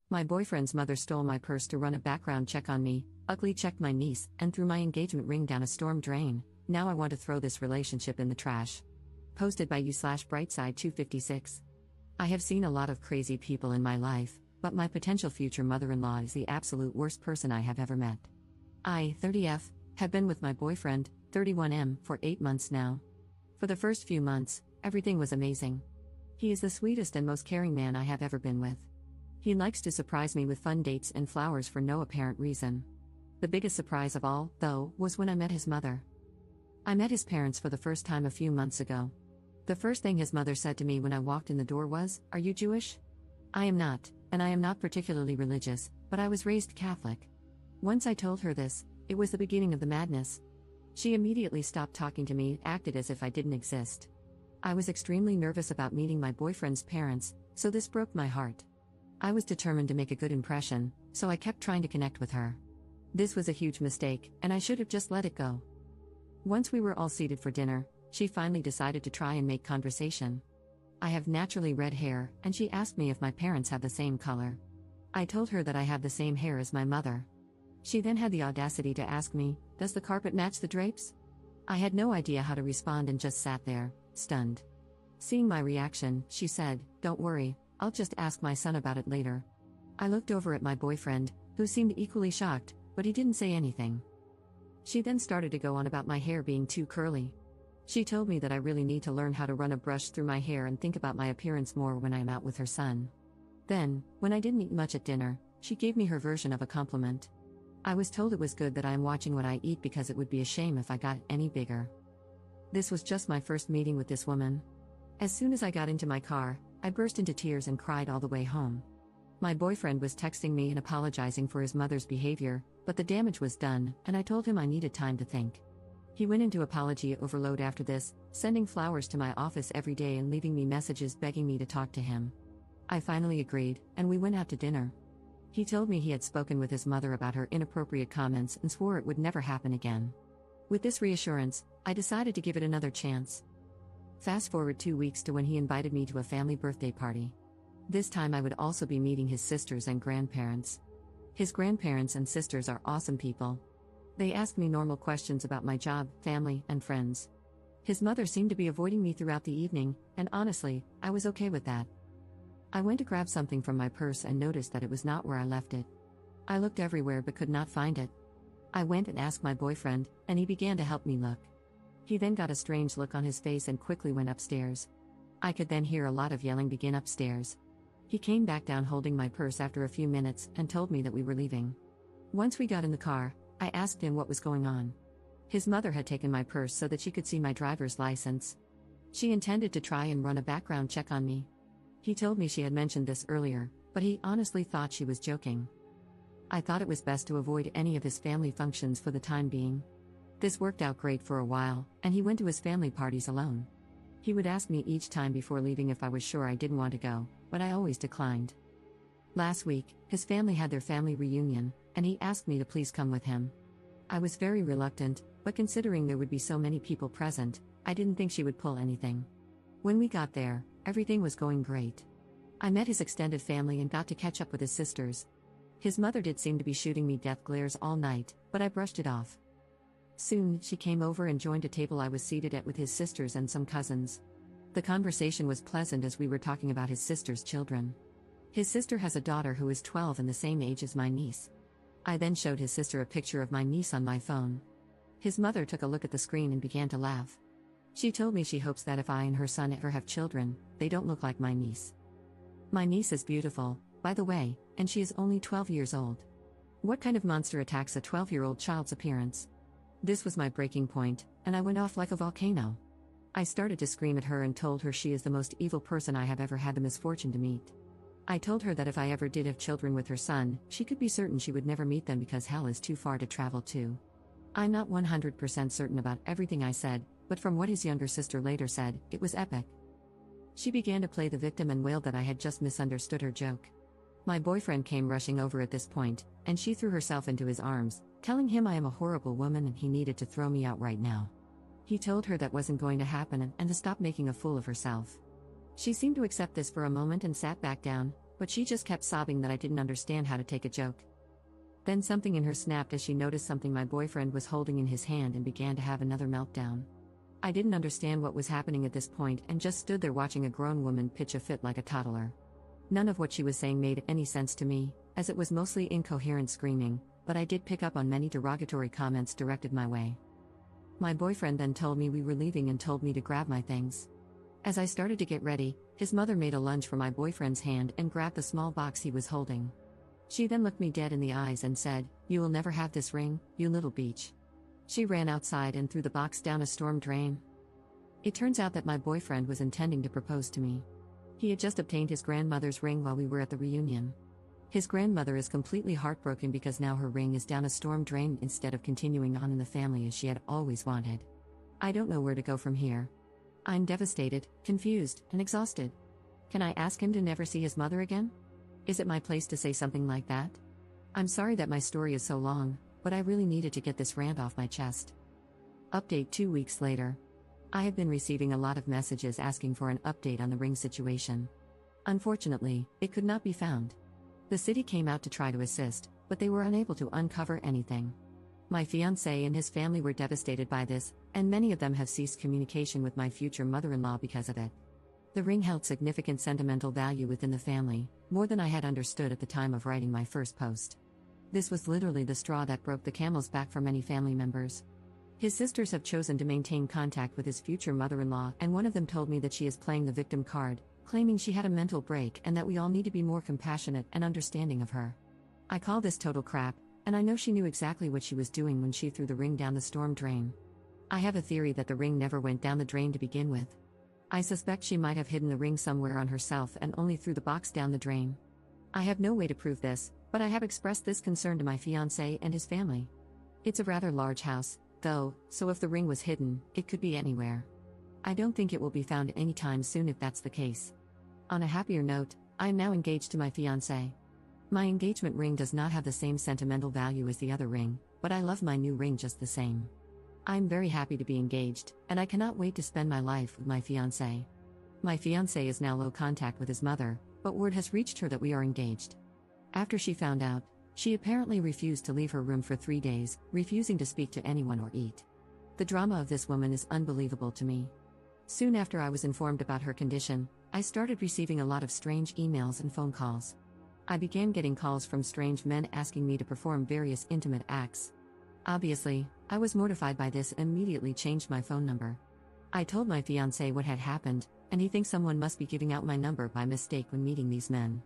My boyfriend's mother stole my purse to run a background check on me, ugly checked my niece, and threw my engagement ring down a storm drain. Now I want to throw this relationship in the trash. Posted by you/Brightside256. I have seen a lot of crazy people in my life, but my potential future mother-in-law is the absolute worst person I have ever met. I, 30F, have been with my boyfriend, 31M, for 8 months now. For the first few months, everything was amazing. He is the sweetest and most caring man I have ever been with. He likes to surprise me with fun dates and flowers for no apparent reason. The biggest surprise of all, though, was when I met his mother. I met his parents for the first time a few months ago. The first thing his mother said to me when I walked in the door was, "Are you Jewish?" I am not, and I am not particularly religious, but I was raised Catholic. Once I told her this, it was the beginning of the madness. She immediately stopped talking to me, acted as if I didn't exist. I was extremely nervous about meeting my boyfriend's parents, so this broke my heart. I was determined to make a good impression, so I kept trying to connect with her. This was a huge mistake, and I should have just let it go. Once we were all seated for dinner, she finally decided to try and make conversation. I have naturally red hair, and she asked me if my parents have the same color. I told her that I have the same hair as my mother. She then had the audacity to ask me, "Does the carpet match the drapes?" I had no idea how to respond and just sat there, stunned. Seeing my reaction, she said, "Don't worry, I'll just ask my son about it later." I looked over at my boyfriend, who seemed equally shocked, but he didn't say anything. She then started to go on about my hair being too curly. She told me that I really need to learn how to run a brush through my hair and think about my appearance more when I am out with her son. Then, when I didn't eat much at dinner, she gave me her version of a compliment. I was told it was good that I am watching what I eat because it would be a shame if I got any bigger. This was just my first meeting with this woman. As soon as I got into my car, I burst into tears and cried all the way home. My boyfriend was texting me and apologizing for his mother's behavior, but the damage was done, and I told him I needed time to think. He went into apology overload after this, sending flowers to my office every day and leaving me messages begging me to talk to him. I finally agreed, and we went out to dinner. He told me he had spoken with his mother about her inappropriate comments and swore it would never happen again. With this reassurance, I decided to give it another chance. Fast forward 2 weeks to when he invited me to a family birthday party. This time I would also be meeting his sisters and grandparents. His grandparents and sisters are awesome people. They asked me normal questions about my job, family, and friends. His mother seemed to be avoiding me throughout the evening, and honestly, I was okay with that. I went to grab something from my purse and noticed that it was not where I left it. I looked everywhere but could not find it. I went and asked my boyfriend, and he began to help me look. He then got a strange look on his face and quickly went upstairs. I could then hear a lot of yelling begin upstairs. He came back down holding my purse after a few minutes and told me that we were leaving. Once we got in the car, I asked him what was going on. His mother had taken my purse so that she could see my driver's license. She intended to try and run a background check on me. He told me she had mentioned this earlier, but he honestly thought she was joking. I thought it was best to avoid any of his family functions for the time being. This worked out great for a while, and he went to his family parties alone. He would ask me each time before leaving if I was sure I didn't want to go, but I always declined. Last week, his family had their family reunion, and he asked me to please come with him. I was very reluctant, but considering there would be so many people present, I didn't think she would pull anything. When we got there, everything was going great. I met his extended family and got to catch up with his sisters. His mother did seem to be shooting me death glares all night, but I brushed it off. Soon, she came over and joined a table I was seated at with his sisters and some cousins. The conversation was pleasant as we were talking about his sister's children. His sister has a daughter who is 12 and the same age as my niece. I then showed his sister a picture of my niece on my phone. His mother took a look at the screen and began to laugh. She told me she hopes that if I and her son ever have children, they don't look like my niece. My niece is beautiful, by the way, and she is only 12 years old. What kind of monster attacks a 12-year-old child's appearance? This was my breaking point, and I went off like a volcano. I started to scream at her and told her she is the most evil person I have ever had the misfortune to meet. I told her that if I ever did have children with her son, she could be certain she would never meet them because hell is too far to travel to. I'm not 100% certain about everything I said, but from what his younger sister later said, it was epic. She began to play the victim and wailed that I had just misunderstood her joke. My boyfriend came rushing over at this point, and she threw herself into his arms, telling him I am a horrible woman and he needed to throw me out right now. He told her that wasn't going to happen and to stop making a fool of herself. She seemed to accept this for a moment and sat back down, But she just kept sobbing that I didn't understand how to take a joke. Then something in her snapped as she noticed something my boyfriend was holding in his hand and began to have another meltdown. I didn't understand what was happening at this point and just stood there watching a grown woman pitch a fit like a toddler. None of what she was saying made any sense to me, as it was mostly incoherent screaming, but I did pick up on many derogatory comments directed my way. My boyfriend then told me we were leaving and told me to grab my things. As I started to get ready, his mother made a lunge for my boyfriend's hand and grabbed the small box he was holding. She then looked me dead in the eyes and said, "You will never have this ring, you little beach." She ran outside and threw the box down a storm drain. It turns out that my boyfriend was intending to propose to me. He had just obtained his grandmother's ring while we were at the reunion. His grandmother is completely heartbroken because now her ring is down a storm drain instead of continuing on in the family as she had always wanted. I don't know where to go from here. I'm devastated, confused, and exhausted. Can I ask him to never see his mother again? Is it my place to say something like that? I'm sorry that my story is so long, but I really needed to get this rant off my chest. Update 2 weeks later. I have been receiving a lot of messages asking for an update on the ring situation. Unfortunately, it could not be found. The city came out to try to assist, but they were unable to uncover anything. My fiancé and his family were devastated by this, and many of them have ceased communication with my future mother-in-law because of it. The ring held significant sentimental value within the family, more than I had understood at the time of writing my first post. This was literally the straw that broke the camel's back for many family members. His sisters have chosen to maintain contact with his future mother-in-law, and one of them told me that she is playing the victim card, claiming she had a mental break and that we all need to be more compassionate and understanding of her. I call this total crap, and I know she knew exactly what she was doing when she threw the ring down the storm drain. I have a theory that the ring never went down the drain to begin with. I suspect she might have hidden the ring somewhere on herself and only threw the box down the drain. I have no way to prove this, but I have expressed this concern to my fiancé and his family. It's a rather large house, though, so if the ring was hidden, it could be anywhere. I don't think it will be found anytime soon if that's the case. On a happier note, I am now engaged to my fiancé. My engagement ring does not have the same sentimental value as the other ring, but I love my new ring just the same. I'm very happy to be engaged, and I cannot wait to spend my life with my fiancé. My fiancé is now low contact with his mother, but word has reached her that we are engaged. After she found out, she apparently refused to leave her room for 3 days, refusing to speak to anyone or eat. The drama of this woman is unbelievable to me. Soon after I was informed about her condition, I started receiving a lot of strange emails and phone calls. I began getting calls from strange men asking me to perform various intimate acts. Obviously, I was mortified by this and immediately changed my phone number. I told my fiancé what had happened, and he thinks someone must be giving out my number by mistake when meeting these men.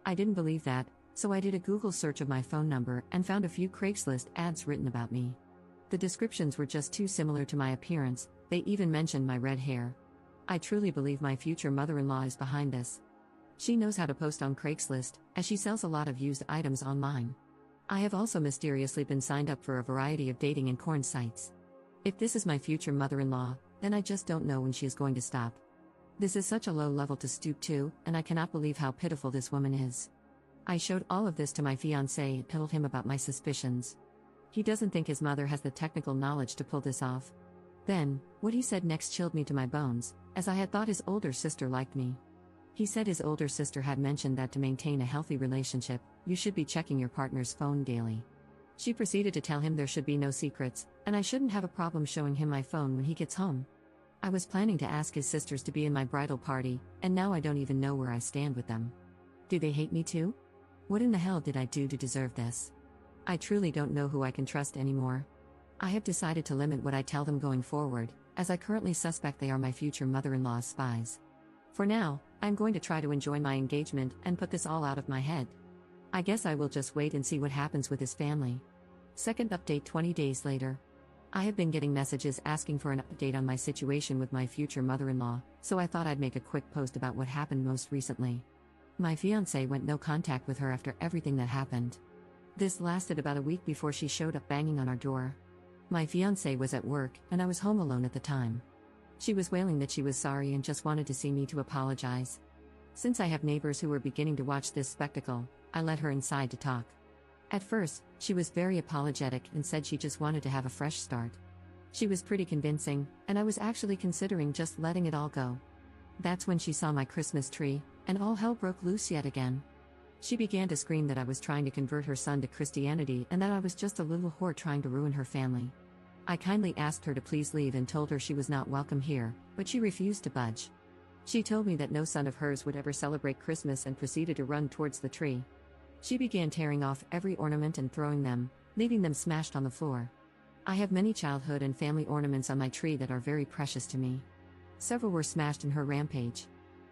I didn't believe that, so I did a Google search of my phone number and found a few Craigslist ads written about me. The descriptions were just too similar to my appearance, they even mentioned my red hair. I truly believe my future mother-in-law is behind this. She knows how to post on Craigslist, as she sells a lot of used items online. I have also mysteriously been signed up for a variety of dating and porn sites. If this is my future mother-in-law, then I just don't know when she is going to stop. This is such a low level to stoop to, and I cannot believe how pitiful this woman is. I showed all of this to my fiancé and told him about my suspicions. He doesn't think his mother has the technical knowledge to pull this off. Then, what he said next chilled me to my bones, as I had thought his older sister liked me. He said his older sister had mentioned that to maintain a healthy relationship, you should be checking your partner's phone daily. She proceeded to tell him there should be no secrets, and I shouldn't have a problem showing him my phone when he gets home. I was planning to ask his sisters to be in my bridal party, and now I don't even know where I stand with them. Do they hate me too? What in the hell did I do to deserve this? I truly don't know who I can trust anymore. I have decided to limit what I tell them going forward, as I currently suspect they are my future mother-in-law's spies. For now, I'm going to try to enjoy my engagement and put this all out of my head. I guess I will just wait and see what happens with his family. Second update 20 days later. I have been getting messages asking for an update on my situation with my future mother-in-law, so I thought I'd make a quick post about what happened most recently. My fiancé went no contact with her after everything that happened. This lasted about a week before she showed up banging on our door. My fiancé was at work, and I was home alone at the time. She was wailing that she was sorry and just wanted to see me to apologize. Since I have neighbors who were beginning to watch this spectacle, I let her inside to talk. At first, she was very apologetic and said she just wanted to have a fresh start. She was pretty convincing, and I was actually considering just letting it all go. That's when she saw my Christmas tree, and all hell broke loose yet again. She began to scream that I was trying to convert her son to Christianity and that I was just a little whore trying to ruin her family. I kindly asked her to please leave and told her she was not welcome here, but she refused to budge. She told me that no son of hers would ever celebrate Christmas and proceeded to run towards the tree. She began tearing off every ornament and throwing them, leaving them smashed on the floor. I have many childhood and family ornaments on my tree that are very precious to me. Several were smashed in her rampage.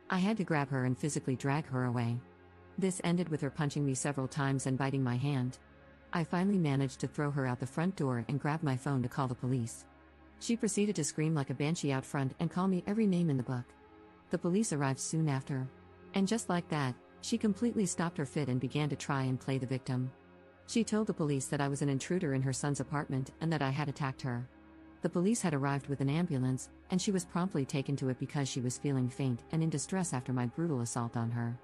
I had to grab her and physically drag her away. This ended with her punching me several times and biting my hand. I finally managed to throw her out the front door and grab my phone to call the police. She proceeded to scream like a banshee out front and call me every name in the book. The police arrived soon after. And just like that, she completely stopped her fit and began to try and play the victim. She told the police that I was an intruder in her son's apartment and that I had attacked her. The police had arrived with an ambulance, and she was promptly taken to it because she was feeling faint and in distress after my brutal assault on her.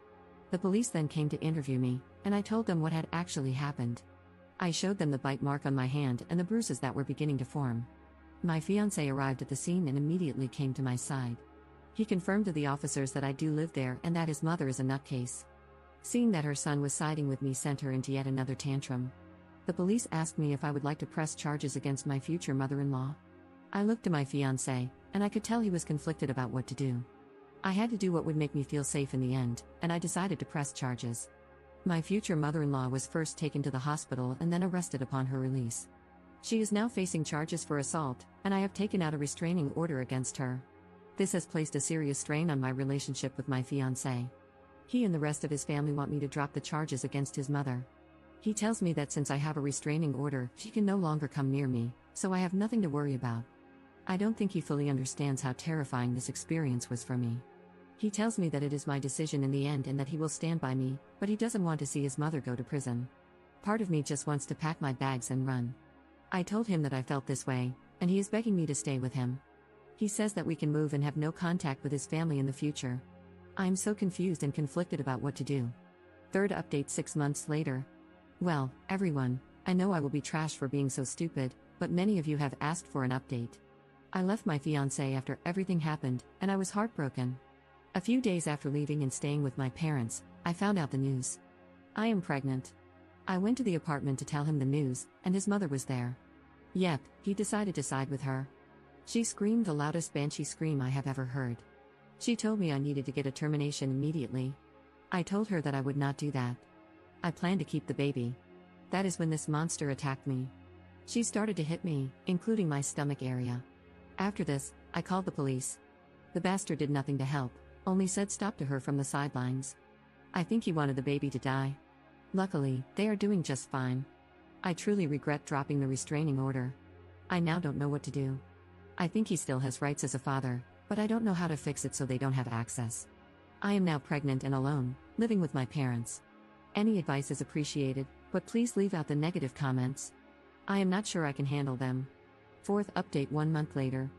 The police then came to interview me, and I told them what had actually happened. I showed them the bite mark on my hand and the bruises that were beginning to form. My fiancé arrived at the scene and immediately came to my side. He confirmed to the officers that I do live there and that his mother is a nutcase. Seeing that her son was siding with me sent her into yet another tantrum. The police asked me if I would like to press charges against my future mother-in-law. I looked to my fiancé, and I could tell he was conflicted about what to do. I had to do what would make me feel safe in the end, and I decided to press charges. My future mother-in-law was first taken to the hospital and then arrested upon her release. She is now facing charges for assault, and I have taken out a restraining order against her. This has placed a serious strain on my relationship with my fiancé. He and the rest of his family want me to drop the charges against his mother. He tells me that since I have a restraining order, she can no longer come near me, so I have nothing to worry about. I don't think he fully understands how terrifying this experience was for me. He tells me that it is my decision in the end and that he will stand by me, but he doesn't want to see his mother go to prison. Part of me just wants to pack my bags and run. I told him that I felt this way, and he is begging me to stay with him. He says that we can move and have no contact with his family in the future. I am so confused and conflicted about what to do. Third update 6 months later. Well, everyone, I know I will be trashed for being so stupid, but many of you have asked for an update. I left my fiancé after everything happened, and I was heartbroken. A few days after leaving and staying with my parents, I found out the news. I am pregnant. I went to the apartment to tell him the news, and his mother was there. Yep, he decided to side with her. She screamed the loudest banshee scream I have ever heard. She told me I needed to get a termination immediately. I told her that I would not do that. I planned to keep the baby. That is when this monster attacked me. She started to hit me, including my stomach area. After this, I called the police. The bastard did nothing to help, only said stop to her from the sidelines. I think he wanted the baby to die. Luckily, they are doing just fine. I truly regret dropping the restraining order. I now don't know what to do. I think he still has rights as a father, but I don't know how to fix it so they don't have access. I am now pregnant and alone, living with my parents. Any advice is appreciated, but please leave out the negative comments. I am not sure I can handle them. Fourth update 1 month later.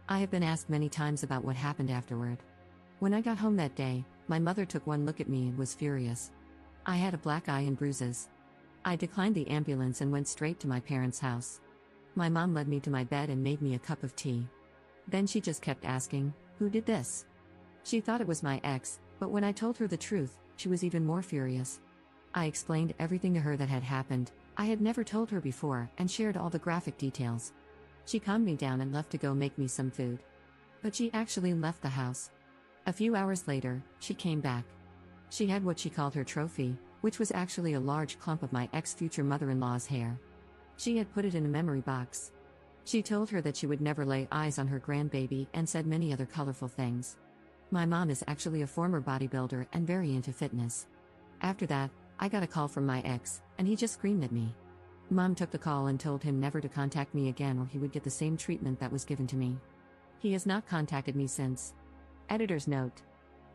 I have been asked many times about what happened afterward. When I got home that day, my mother took one look at me and was furious. I had a black eye and bruises. I declined the ambulance and went straight to my parents' house. My mom led me to my bed and made me a cup of tea. Then she just kept asking, "Who did this?" She thought it was my ex, but when I told her the truth, she was even more furious. I explained everything to her that had happened. I had never told her before and shared all the graphic details. She calmed me down and left to go make me some food. But she actually left the house. A few hours later, she came back. She had what she called her trophy, which was actually a large clump of my ex-future mother-in-law's hair. She had put it in a memory box. She told her that she would never lay eyes on her grandbaby and said many other colorful things. My mom is actually a former bodybuilder and very into fitness. After that, I got a call from my ex, and he just screamed at me. Mom took the call and told him never to contact me again or he would get the same treatment that was given to me. He has not contacted me since. Editor's note.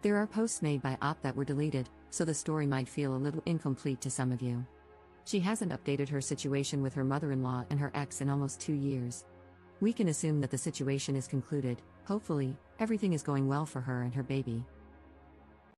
There are posts made by Op that were deleted, so the story might feel a little incomplete to some of you. She hasn't updated her situation with her mother-in-law and her ex in almost 2 years. We can assume that the situation is concluded. Hopefully, everything is going well for her and her baby.